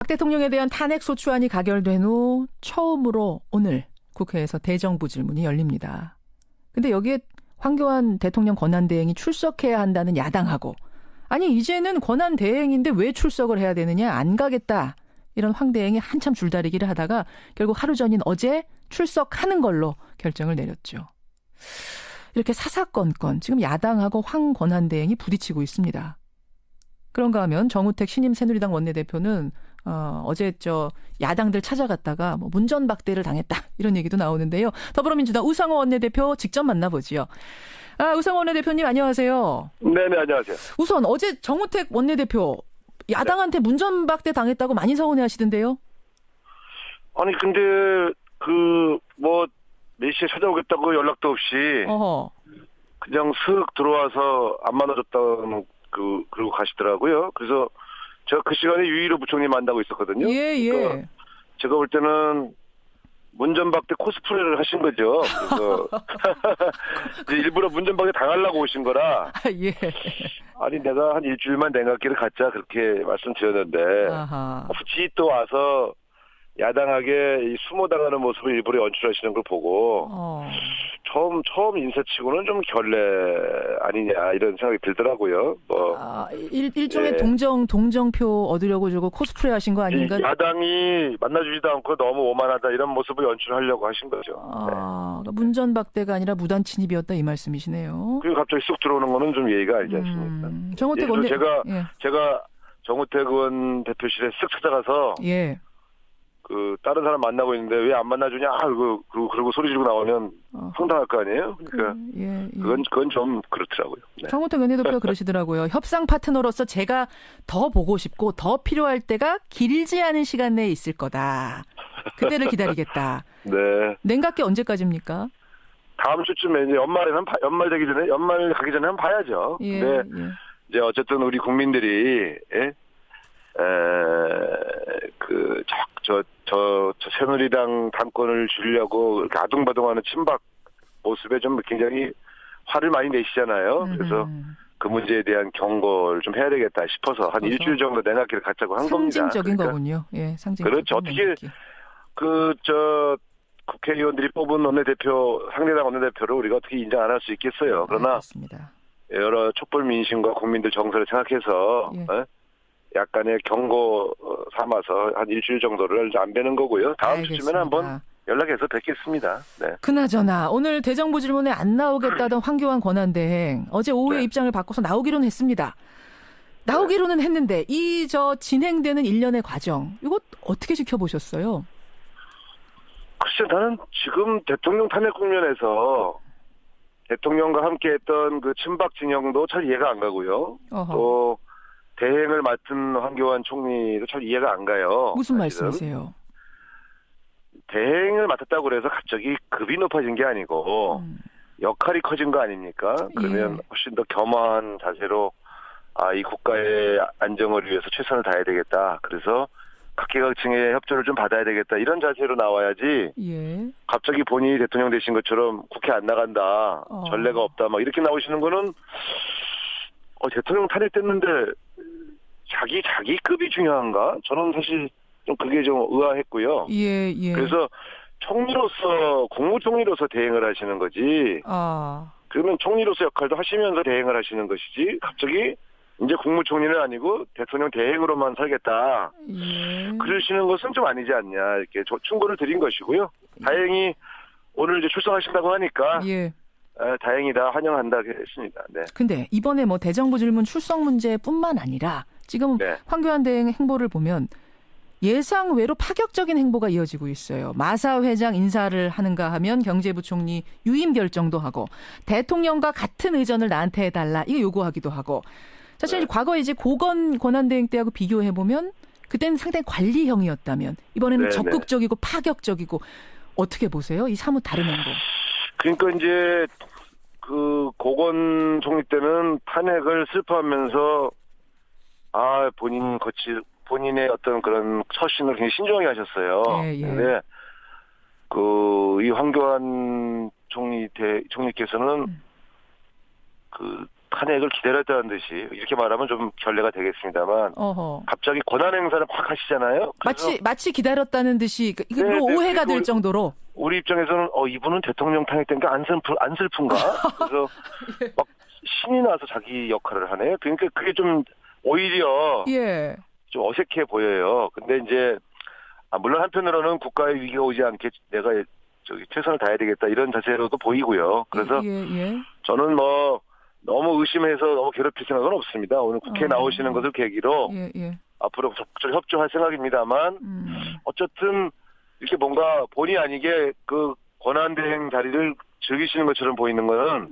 대통령에 대한 탄핵 소추안이 가결된 후 처음으로 오늘 국회에서 대정부 질문이 열립니다. 근데 여기에 황교안 대통령 권한대행이 출석해야 한다는 야당하고, 아니 이제는 권한대행인데 왜 출석을 해야 되느냐, 안 가겠다, 이런 황 대행이 한참 줄다리기를 하다가 결국 하루 전인 어제 출석하는 걸로 결정을 내렸죠. 이렇게 사사건건 지금 야당하고 황 권한대행이 부딪히고 있습니다. 그런가 하면 정우택 신임 새누리당 원내대표는 어제 야당들 찾아갔다가 뭐 문전박대를 당했다, 이런 얘기도 나오는데요. 더불어민주당 우상호 원내대표 직접 만나보지요. 우상호 원내대표님 안녕하세요. 네네, 안녕하세요. 우선 어제 정우택 원내대표 야당한테 문전박대 당했다고 많이 서운해하시던데요. 아니 근데 몇 시에 찾아오겠다고 연락도 없이 그냥 슥 들어와서 안 만나줬다는 그러고 가시더라고요. 그래서 제가 그 시간에 유일호 부총리 만나고 있었거든요. 예. 그러니까 제가 볼 때는 문전박대 코스프레를 하신 거죠. 그래서 일부러 문전박대 당하려고 오신 거라. 예. 아니 내가 한 일주일만 냉각기를 갖자 그렇게 말씀드렸는데 굳이 또 와서 야당하게 숨어당하는 모습을 일부러 연출하시는 걸 보고 처음 인사치고는 좀 결례 아니냐 이런 생각이 들더라고요. 일종의 동정표 얻으려고 저거 코스프레 하신 거 아닌가? 야당이 만나주지도 않고 너무 오만하다 이런 모습을 연출하려고 하신 거죠. 그러니까 문전박대가 아니라 무단 침입이었다 이 말씀이시네요. 그리고 갑자기 쑥 들어오는 거는 좀 예의가 아니지 않습니까? 정우택 원내 제가 정우택 의원 대표실에 쓱 찾아가서 다른 사람 만나고 있는데 왜 안 만나주냐? 그러고 소리 지르고 나오면 황당할 거 아니에요? 그러니까 그건 좀 그렇더라고요. 네. 정우택 원내대표가 그러시더라고요. 협상 파트너로서 제가 더 보고 싶고 더 필요할 때가 길지 않은 시간 내에 있을 거다. 그때를 기다리겠다. 네. 냉각기 언제까지입니까? 다음 주쯤에 이제 연말 가기 전에 한번 봐야죠. 근데 이제 어쨌든 우리 국민들이 새누리당 당권을 주려고 이렇게 아둥바둥하는 친박 모습에 좀 굉장히 화를 많이 내시잖아요. 그래서 그 문제에 대한 경고를 좀 해야 되겠다 싶어서 한 일주일 정도 내놨기를 갖자고 한 겁니다. 상징적인 거군요. 예, 상징적인. 그렇죠. 어떻게 국회의원들이 뽑은 상대당 원내대표를 우리가 어떻게 인정 안 할 수 있겠어요. 그러나 알겠습니다. 여러 촛불 민심과 국민들 정서를 생각해서 약간의 경고 삼아서 한 일주일 정도를 안 뵈는 거고요. 다음 주쯤에는 한번 연락해서 뵙겠습니다. 네. 그나저나 오늘 대정부 질문에 안 나오겠다던 황교안 권한대행 어제 오후에 입장을 바꿔서 나오기로는 했습니다. 나오기로는 했는데 진행되는 일련의 과정 이거 어떻게 지켜보셨어요? 글쎄 나는 지금 대통령 탄핵 국면에서 대통령과 함께했던 그 친박 진영도 잘 이해가 안 가고요. 또 대행을 맡은 황교안 총리도 잘 이해가 안 가요. 무슨 사실은. 말씀이세요? 대행을 맡았다고 그래서 갑자기 급이 높아진 게 아니고 역할이 커진 거 아닙니까? 그러면 훨씬 더 겸허한 자세로 이 국가의 안정을 위해서 최선을 다해야 되겠다. 그래서 각계각층의 협조를 좀 받아야 되겠다. 이런 자세로 나와야지 갑자기 본인이 대통령 되신 것처럼 국회 안 나간다. 전례가 없다. 막 이렇게 나오시는 거는 대통령 탄핵됐는데 자기 급이 중요한가? 저는 사실 좀 그게 좀 의아했고요. 그래서 국무총리로서 대행을 하시는 거지. 그러면 총리로서 역할도 하시면서 대행을 하시는 것이지. 갑자기 이제 국무총리는 아니고 대통령 대행으로만 살겠다. 그러시는 것은 좀 아니지 않냐. 이렇게 충고를 드린 것이고요. 다행히 오늘 이제 출석하신다고 하니까. 다행이다, 환영한다 했습니다. 네. 근데 이번에 대정부 질문 출석 문제뿐만 아니라 지금 황교안 대행 행보를 보면 예상 외로 파격적인 행보가 이어지고 있어요. 마사 회장 인사를 하는가 하면 경제부총리 유임 결정도 하고 대통령과 같은 의전을 나한테 해달라 이거 요구하기도 하고 사실 과거에 이제 고건 권한대행 때하고 비교해 보면 그때는 상당히 관리형이었다면 이번에는 적극적이고 파격적이고 어떻게 보세요? 이 사뭇 다른 행보. 그러니까 이제 고건 총리 때는 탄핵을 슬퍼하면서 본인의 어떤 그런 처신을 굉장히 신중하게 하셨어요. 근데 이 황교안 총리께서는 탄핵을 기다렸다는 듯이 이렇게 말하면 좀 결례가 되겠습니다만 어허. 갑자기 권한 행사를 막 하시잖아요. 마치 기다렸다는 듯이 이걸로 네, 오해가 될 정도로. 우리 입장에서는 이분은 대통령 탄핵된 게 안 슬픈가? 그래서 예. 막 신이 나서 자기 역할을 하네. 그러니까 그게 좀 오히려 예. 좀 어색해 보여요. 근데 이제 물론 한편으로는 국가의 위기가 오지 않게 내가 최선을 다해야 되겠다 이런 자세로도 보이고요. 그래서 예. 저는 뭐 너무 의심해서 너무 괴롭힐 생각은 없습니다. 오늘 국회에 나오시는 것을 계기로 앞으로 적극적으로 협조할 생각입니다만 어쨌든 이렇게 뭔가 본의 아니게 그 권한대행 자리를 즐기시는 것처럼 보이는 거는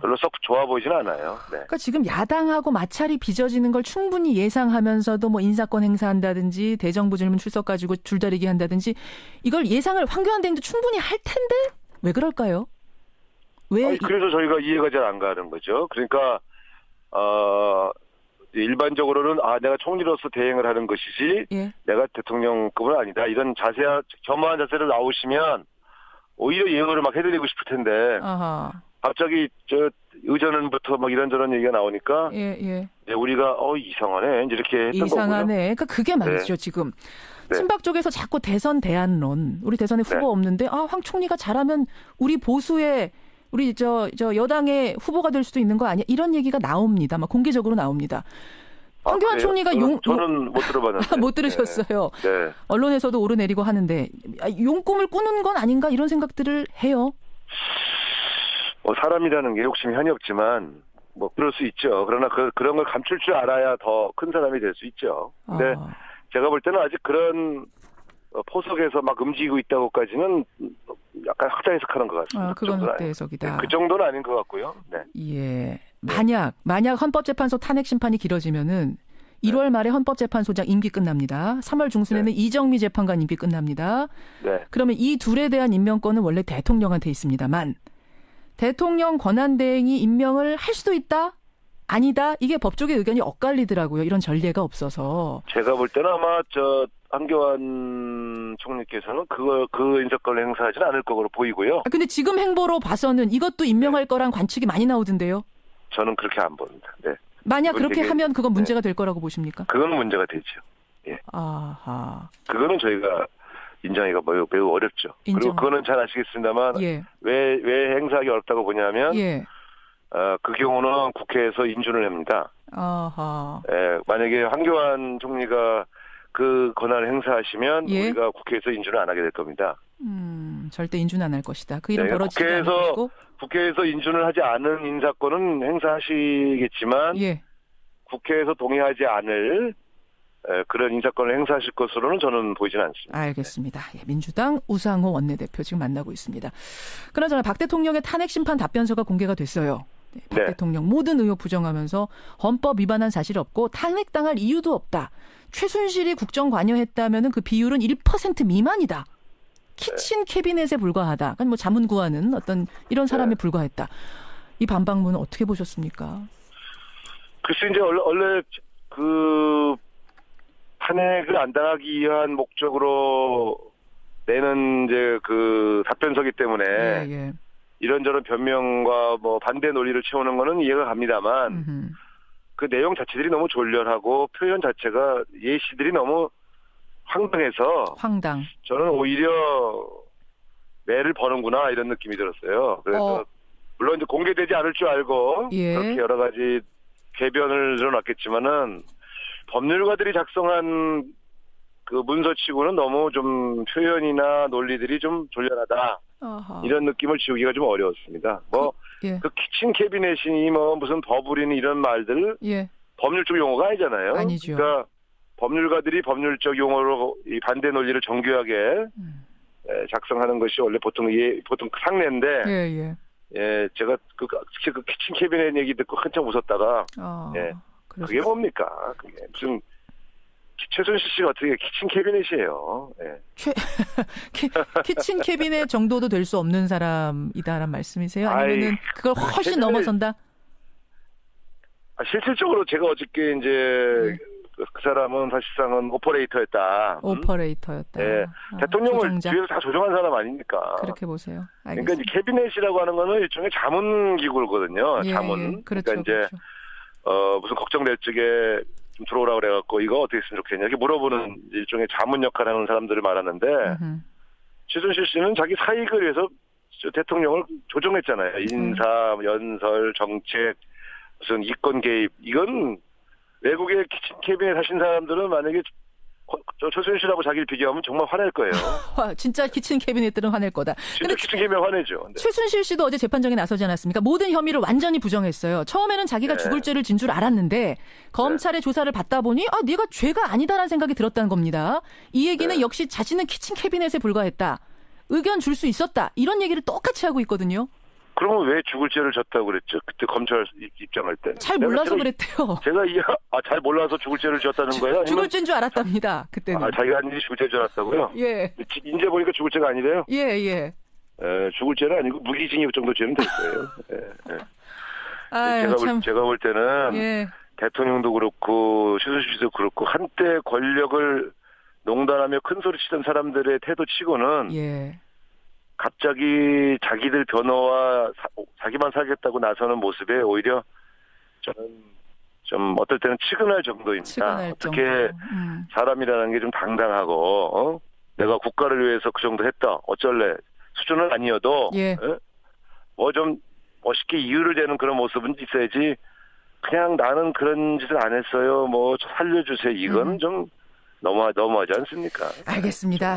별로 썩 좋아 보이진 않아요. 네. 그러니까 지금 야당하고 마찰이 빚어지는 걸 충분히 예상하면서도 뭐 인사권 행사한다든지 대정부 질문 출석 가지고 줄다리기 한다든지 이걸 예상을 황교안 대행도 충분히 할 텐데 왜 그럴까요? 왜? 그래서 저희가 이해가 잘 안 가는 거죠. 그러니까 일반적으로는 내가 총리로서 대행을 하는 것이지 내가 대통령급은 아니다. 이런 겸허한 자세로 나오시면 오히려 예언을 막 해드리고 싶을 텐데 갑자기 의전은부터 막 이런저런 얘기가 나오니까 이제 우리가 이상하네 이렇게 했던 이상하네. 거고요. 그러니까 그게 말이죠. 지금 친박 쪽에서 자꾸 대선 대안론 우리 대선에 후보 없는데 황 총리가 잘하면 우리 보수의 우리 여당의 후보가 될 수도 있는 거 아니야? 이런 얘기가 나옵니다. 막 공개적으로 나옵니다. 황교안 총리가 저는 못 들어봤는데. 못 들으셨어요. 네. 언론에서도 오르내리고 하는데 용꿈을 꾸는 건 아닌가 이런 생각들을 해요. 사람이라는 게 욕심이 한이 없지만 뭐 그럴 수 있죠. 그러나 그런 걸 감출 줄 알아야 더 큰 사람이 될 수 있죠. 근데 제가 볼 때는 아직 그런 포석에서 막 움직이고 있다고까지는 약간 학자 해석하는 것 같습니다. 그건 학자 해석이다. 그 정도는 아닌 것 같고요. 네. 예. 만약 헌법재판소 탄핵 심판이 길어지면은 1월 말에 헌법재판소장 임기 끝납니다. 3월 중순에는 이정미 재판관 임기 끝납니다. 네. 그러면 이 둘에 대한 임명권은 원래 대통령한테 있습니다만 대통령 권한대행이 임명을 할 수도 있다? 아니다? 이게 법조계 의견이 엇갈리더라고요. 이런 전례가 없어서. 제가 볼 때는 아마 황교안 총리께서는 그 인사권을 행사하지는 않을 거로 보이고요. 근데 지금 행보로 봐서는 이것도 임명할 거란 관측이 많이 나오던데요. 저는 그렇게 안 봅니다. 네. 만약 그렇게 하면 그건 문제가 될 거라고 보십니까? 그건 문제가 되죠. 예. 아하. 그거는 저희가 인정하기가 매우 어렵죠. 그리고 그거는 잘 아시겠습니다만 왜 행사하기 어렵다고 보냐면 그 경우는 국회에서 인준을 합니다. 아하. 만약에 황교안 총리가 그 권한을 행사하시면 우리가 국회에서 인준을 안 하게 될 겁니다. 절대 인준 안 할 것이다. 그 일은 벌어지지 않을 것이고. 국회에서 인준을 하지 않은 인사권은 행사하시겠지만 국회에서 동의하지 않을 그런 인사권을 행사하실 것으로는 저는 보이지는 않습니다. 알겠습니다. 민주당 우상호 원내대표 지금 만나고 있습니다. 그나저나 박 대통령의 탄핵 심판 답변서가 공개가 됐어요. 박 대통령 모든 의혹 부정하면서 헌법 위반한 사실 없고 탄핵당할 이유도 없다. 최순실이 국정 관여했다면 그 비율은 1% 미만이다. 키친 캐비넷에 불과하다. 그러니까 뭐 자문 구하는 어떤 이런 사람에 불과했다. 이 반박문은 어떻게 보셨습니까? 글쎄 이제 원래 그 탄핵을 안 당하기 위한 목적으로 내는 이제 그 답변서기 때문에 이런저런 변명과 뭐 반대 논리를 채우는 거는 이해가 갑니다만 그 내용 자체들이 너무 졸렬하고 표현 자체가 예시들이 너무 황당해서 저는 오히려 매를 버는구나 이런 느낌이 들었어요. 그래서 물론 이제 공개되지 않을 줄 알고 그렇게 여러 가지 궤변을 늘어놨겠지만은 법률가들이 작성한 그 문서치고는 너무 좀 표현이나 논리들이 좀 졸렬하다. 이런 느낌을 지우기가 좀 어려웠습니다. 그 키친 캐비넷이니 뭐 무슨 버블이니 이런 말들 법률적 용어가 아니잖아요. 아니죠. 그러니까 법률가들이 법률적 용어로 이 반대 논리를 정교하게 작성하는 것이 원래 보통 상례인데 제가 그 키친 캐비넷 얘기 듣고 한참 웃었다가 그게 뭡니까? 그게 무슨 최순실 씨가 어떻게 키친 캐비넷이에요. 키친 캐비넷 정도도 될 수 없는 사람이다라는 말씀이세요? 아니면은 그걸 훨씬 넘어선다? 실질적으로 제가 어저께 이제 그 사람은 사실상은 오퍼레이터였다. 오퍼레이터였다. 네. 대통령을 조종자. 뒤에서 다 조종한 사람 아니니까. 그렇게 보세요. 그러니까 알겠습니다. 이제 캐비넷이라고 하는 거는 일종의 자문 기구거든요. 예, 자문. 예. 그렇죠, 그러니까 이제 그렇죠. 무슨 걱정될 적에 좀 들어오라고 그래갖고 이거 어떻게 했으면 좋겠냐 이렇게 물어보는 일종의 자문 역할을 하는 사람들을 말하는데 최순실 씨는 자기 사익을 위해서 대통령을 조종했잖아요. 인사, 연설, 정책, 무슨 이권 개입. 이건 외국의 키친 캐비넷 하신 사람들은 만약에 최순실하고 자기를 비교하면 정말 화낼 거예요. 진짜 키친 캐비넷들은 화낼 거다. 진짜 키친 캐비넷 화내죠. 네. 최순실 씨도 어제 재판정에 나서지 않았습니까? 모든 혐의를 완전히 부정했어요. 처음에는 자기가 죽을 죄를 진 줄 알았는데 검찰의 조사를 받다 보니 네가 죄가 아니다라는 생각이 들었다는 겁니다. 이 얘기는 역시 자신은 키친 캐비넷에 불과했다. 의견 줄 수 있었다. 이런 얘기를 똑같이 하고 있거든요. 그러면 왜 죽을 죄를 졌다고 그랬죠? 그때 검찰 입장할 때. 잘 몰라서 그랬대요. 제가 잘 몰라서 죽을 죄를 졌다는 거예요? 죽을 죄인 줄 알았답니다. 그때는. 자기가 한 일이 죽을 죄인 줄 알았다고요? 예. 이제 보니까 죽을 죄가 아니래요? 예. 죽을 죄는 아니고 무기징역 정도 죄면 될 거예요. 예. 아유, 제가 볼 때는 대통령도 그렇고 최순실 씨도 그렇고 한때 권력을 농단하며 큰 소리 치던 사람들의 태도 치고는 갑자기 자기들 변호와 자기만 살겠다고 나서는 모습에 오히려 저는 좀 어떨 때는 치근할 정도입니다. 어떻게 사람이라는 게 좀 당당하고 내가 국가를 위해서 그 정도 했다. 어쩔래. 수준은 아니어도 뭐 좀 멋있게 이유를 대는 그런 모습은 있어야지 그냥 나는 그런 짓을 안 했어요. 뭐 살려주세요. 이건 좀 너무하지 않습니까? 알겠습니다.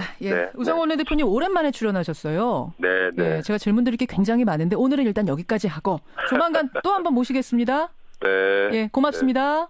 우상원 원내대표님 오랜만에 출연하셨어요. 네. 제가 질문 드릴 게 굉장히 많은데 오늘은 일단 여기까지 하고 조만간 또 한번 모시겠습니다. 네. 고맙습니다.